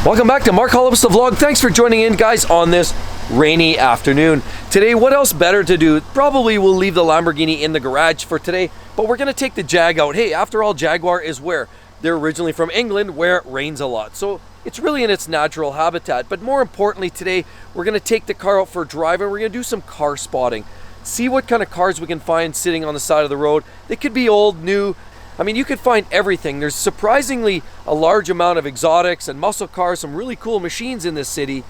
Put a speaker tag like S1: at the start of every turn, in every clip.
S1: Welcome back to Mark Holub's Vlog. Thanks for joining in, guys, on this rainy afternoon. Today, what else better to do? Probably we'll leave the Lamborghini in the garage for today, but we're gonna take the Jag out. Hey, after all, Jaguar is where? They're originally from England, where it rains a lot. So it's really in its natural habitat. But more importantly, today, we're gonna take the car out for a drive and we're gonna do some car spotting. See what kind of cars we can find sitting on the side of the road. They could be old, new. I mean, you could find everything. There's surprisingly a large amount of exotics and muscle cars, some really cool machines in this city,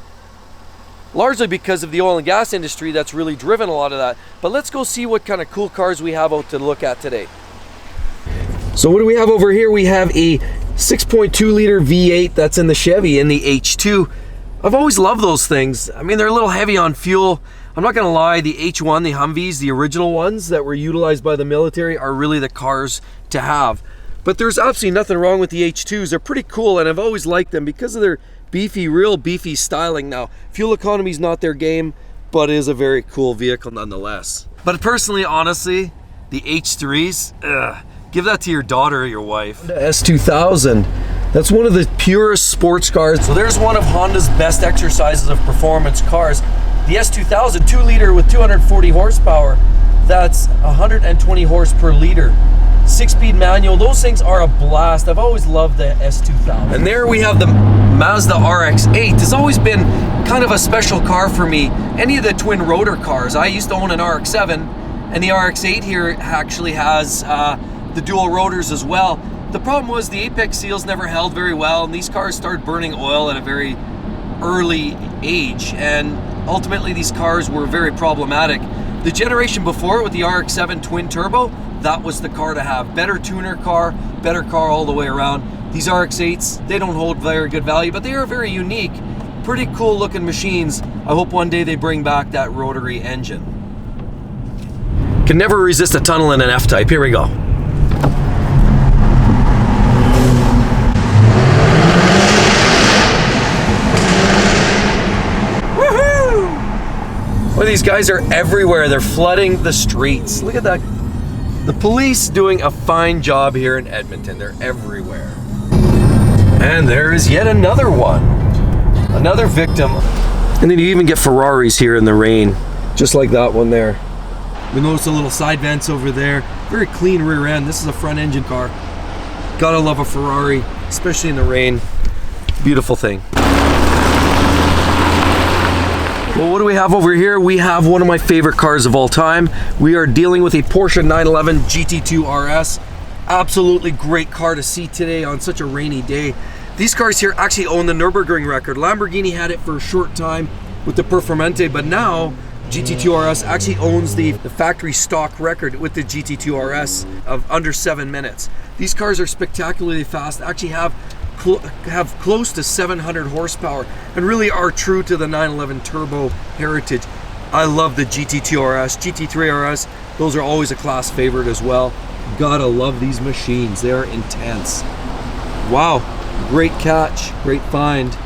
S1: largely because of the oil and gas industry that's really driven a lot of that. But let's go see what kind of cool cars we have out to look at today. So what do we have over here? We have a 6.2 liter V8 that's in the Chevy in the H2. I've always loved those things. I mean, they're a little heavy on fuel. I'm not gonna lie, the H1, the Humvees, the original ones that were utilized by the military are really the cars to have. But there's absolutely nothing wrong with the H2s. They're pretty cool and I've always liked them because of their beefy, real beefy styling. Now, fuel economy is not their game, but it is a very cool vehicle nonetheless. But personally, honestly, the H3s, give that to your daughter or your wife. The S2000, that's one of the purest sports cars. So there's one of Honda's best exercises of performance cars. The S2000, 2 liter with 240 horsepower. That's 120 horse per liter. 6-speed manual. Those things are a blast. I've always loved the S2000. And there we have the Mazda RX8. It's always been kind of a special car for me. Any of the twin rotor cars. I used to own an RX7, and the RX8 here actually has the dual rotors as well. The problem was the apex seals never held very well, and these cars started burning oil at a very early age, and ultimately these cars were very problematic. The generation before it with the RX-7 twin turbo, that was the car to have. Better tuner car, better car all the way around. These RX-8s, they don't hold very good value, but they are very unique, pretty cool looking machines. I hope one day they bring back that rotary engine. Can never resist a tunnel in an F-Type. Here we go. Well, these guys are everywhere. They're flooding the streets. Look at that. The police doing a fine job here in Edmonton. They're everywhere. And there is yet another one. Another victim. And then you even get Ferraris here in the rain, just like that one there. We notice the little side vents over there. Very clean rear end. This is a front engine car. Gotta love a Ferrari, especially in the rain. Beautiful thing. Well, what do we have over here? We have one of my favorite cars of all time. We are dealing with a Porsche 911 GT2 RS. Absolutely great car to see today on such a rainy day. These cars here actually own the Nürburgring record. Lamborghini had it for a short time with the Performante, but now GT2 RS actually owns the factory stock record with the GT2 RS of under 7 minutes. These cars are spectacularly fast, actually have close to 700 horsepower and really are true to the 911 turbo heritage. I love the GT2 RS, GT3 RS, those are always a class favorite as well. Gotta love these machines, they are intense. Wow, great catch, great find.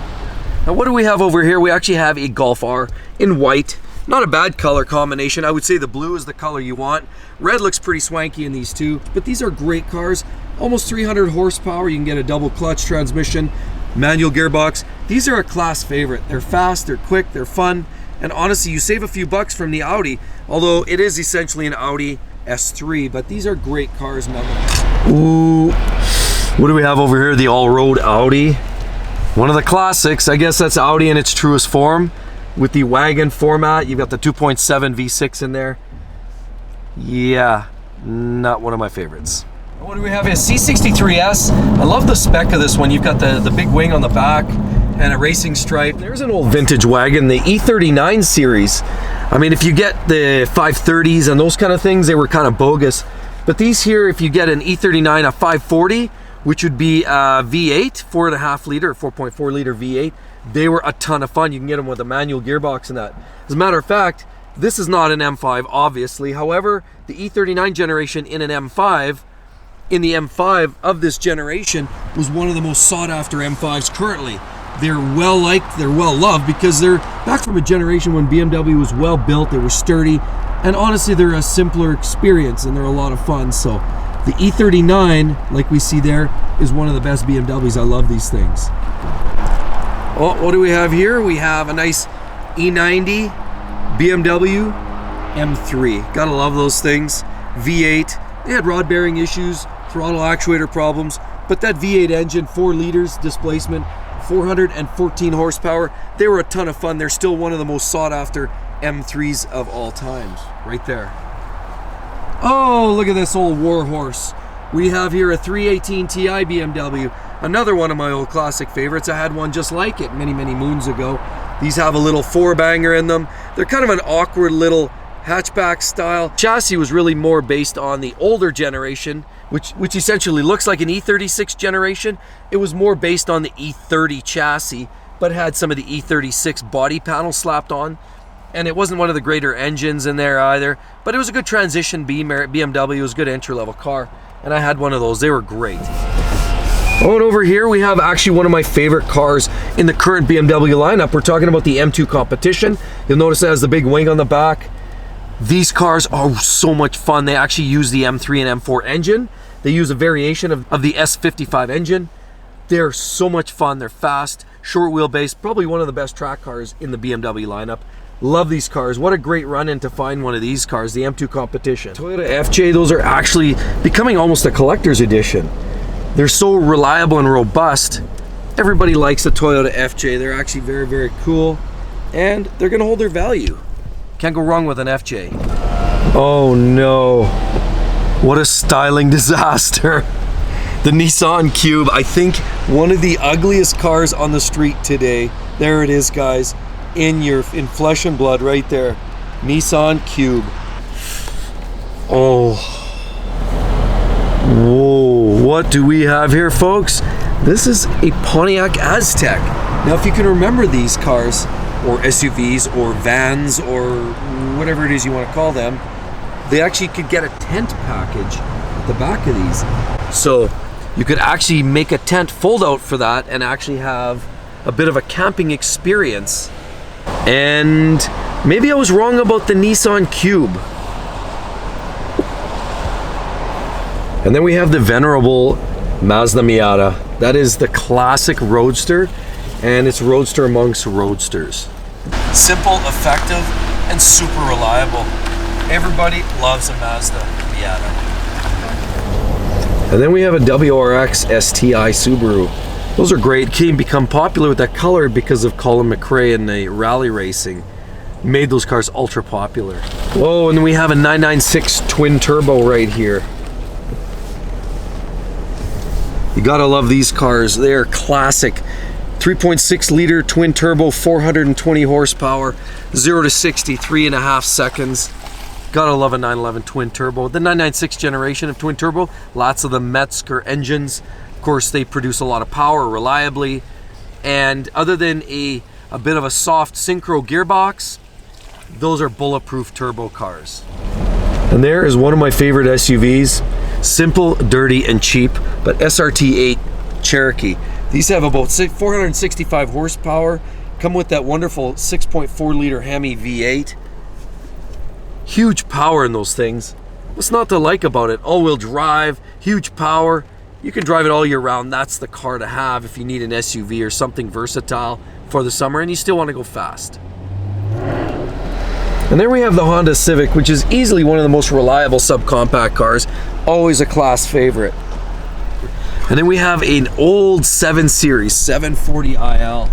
S1: Now what do we have over here? We actually have a Golf R in white. Not a bad color combination. I would say the blue is the color you want. Red looks pretty swanky in these two, but these are great cars. Almost 300 horsepower. You can get a double clutch transmission, manual gearbox. These are a class favorite. They're fast, they're quick, they're fun, and honestly, you save a few bucks from the Audi, although it is essentially an Audi S3, but these are great cars nonetheless. Ooh, what do we have over here? The Allroad Audi. One of the classics. I guess that's Audi in its truest form. With the wagon format, you've got the 2.7 V6 in there. Yeah, not one of my favorites. What do we have here? C63S. I love the spec of this one. You've got the big wing on the back and a racing stripe. There's an old vintage wagon, the E39 series. I mean, if you get the 530s and those kind of things, they were kind of bogus. But these here, if you get an E39, a 540, which would be a V8, 4.5 liter, 4.4 liter V8, they were a ton of fun. You can get them with a manual gearbox and that. As a matter of fact, this is not an M5, obviously. However, the E39 generation in an M5, in the M5 of this generation, was one of the most sought after M5s currently. They're well liked, they're well loved because they're back from a generation when BMW was well built, they were sturdy, and honestly they're a simpler experience and they're a lot of fun. So the E39, like we see there, is one of the best BMWs. I love these things. Oh, what do we have here? We have a nice E90 BMW M3. Gotta love those things. V8. They had rod bearing issues, throttle actuator problems, but that V8 engine, 4 liters displacement, 414 horsepower. They were a ton of fun. They're still one of the most sought after M3s of all times. Right there. Oh, look at this old war horse. We have here a 318 Ti BMW. Another one of my old classic favorites. I had one just like it many, many moons ago. These have a little 4-banger in them. They're kind of an awkward little hatchback style. Chassis was really more based on the older generation, which essentially looks like an E36 generation. It was more based on the E30 chassis, but had some of the E36 body panel slapped on. And it wasn't one of the greater engines in there either, but it was a good transition BMW. It was a good entry-level car, and I had one of those. They were great. Oh, and over here we have actually one of my favorite cars in the current BMW lineup. We're talking about the M2 Competition. You'll notice it has the big wing on the back. These cars are so much fun. They actually use the M3 and M4 engine. They use a variation of the S55 engine. They're so much fun. They're fast, short wheelbase, probably one of the best track cars in the BMW lineup. Love these cars. What a great run-in to find one of these cars, the M2 Competition. Toyota FJ, those are actually becoming almost a collector's edition. They're so reliable and robust. Everybody likes the Toyota FJ. They're actually very, very cool, and they're gonna hold their value. Can't go wrong with an FJ. Oh no, what a styling disaster. The Nissan Cube, I think one of the ugliest cars on the street today. There it is, guys. In flesh and blood right there. Nissan Cube. Oh. Whoa, what do we have here, folks? This is a Pontiac Aztek. Now, if you can remember these cars, or SUVs, or vans, or whatever it is you want to call them, they actually could get a tent package at the back of these. So you could actually make a tent fold out for that and actually have a bit of a camping experience. And maybe I was wrong about the Nissan Cube. And then we have the venerable Mazda Miata. That is the classic roadster, and it's roadster amongst roadsters. Simple, effective, and super reliable. Everybody loves a Mazda Miata. And then we have a WRX STI Subaru. Those are great. Came become popular with that color because of Colin McRae and the rally racing. Made those cars ultra popular. Whoa, and then we have a 996 twin turbo right here. You gotta love these cars. They are classic. 3.6 liter twin turbo, 420 horsepower, 0 to 60, 3.5 seconds. Gotta love a 911 twin turbo. The 996 generation of twin turbo, lots of the Metzger engines. Of course, they produce a lot of power reliably. And other than a bit of a soft synchro gearbox, those are bulletproof turbo cars. And there is one of my favorite SUVs. Simple, dirty, and cheap, but SRT Cherokee. These have about 465 horsepower, come with that wonderful 6.4 liter Hemi V8. Huge power in those things. What's not to like about it? All-wheel drive, huge power. You can drive it all year round. That's the car to have if you need an SUV or something versatile for the summer and you still want to go fast. And then we have the Honda Civic, which is easily one of the most reliable subcompact cars. Always a class favorite. And then we have an old 7 Series, 740IL.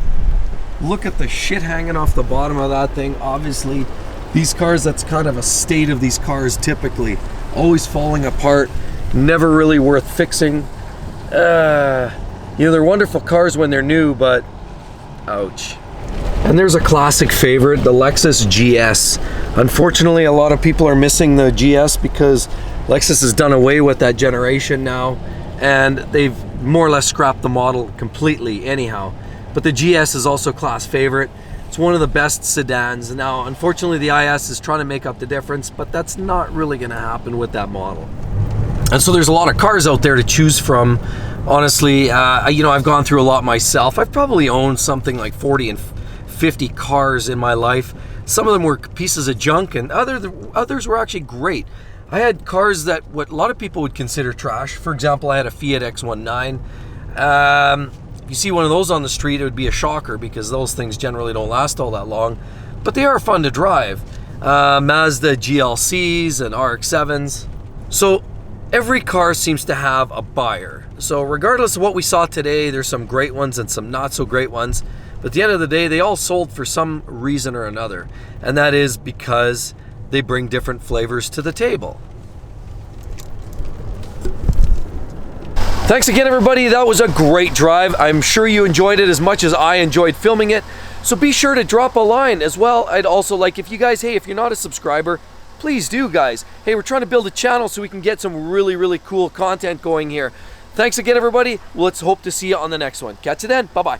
S1: Look at the shit hanging off the bottom of that thing. Obviously, these cars, that's kind of a state of these cars typically. Always falling apart, never really worth fixing. You know, they're wonderful cars when they're new, but ouch. And there's a classic favorite, the Lexus GS. Unfortunately, a lot of people are missing the GS because Lexus has done away with that generation now, and they've more or less scrapped the model completely anyhow. But the GS is also a class favorite. It's one of the best sedans. Now, unfortunately, the IS is trying to make up the difference, but that's not really gonna happen with that model. And so there's a lot of cars out there to choose from. Honestly, you know, I've gone through a lot myself. I've probably owned something like 40 and 50 cars in my life. Some of them were pieces of junk, and others were actually great. I had cars that what a lot of people would consider trash. For example, I had a Fiat X19. If you see one of those on the street, it would be a shocker because those things generally don't last all that long, but they are fun to drive. Mazda GLCs and RX-7s. So every car seems to have a buyer. So regardless of what we saw today, there's some great ones and some not so great ones. But at the end of the day, they all sold for some reason or another. And that is because they bring different flavors to the table. Thanks again, everybody. That was a great drive. I'm sure you enjoyed it as much as I enjoyed filming it. So be sure to drop a line as well. I'd also like, if you guys, hey, if you're not a subscriber, please do, guys. Hey, we're trying to build a channel so we can get some really, really cool content going here. Thanks again, everybody. Let's hope to see you on the next one. Catch you then. Bye-bye.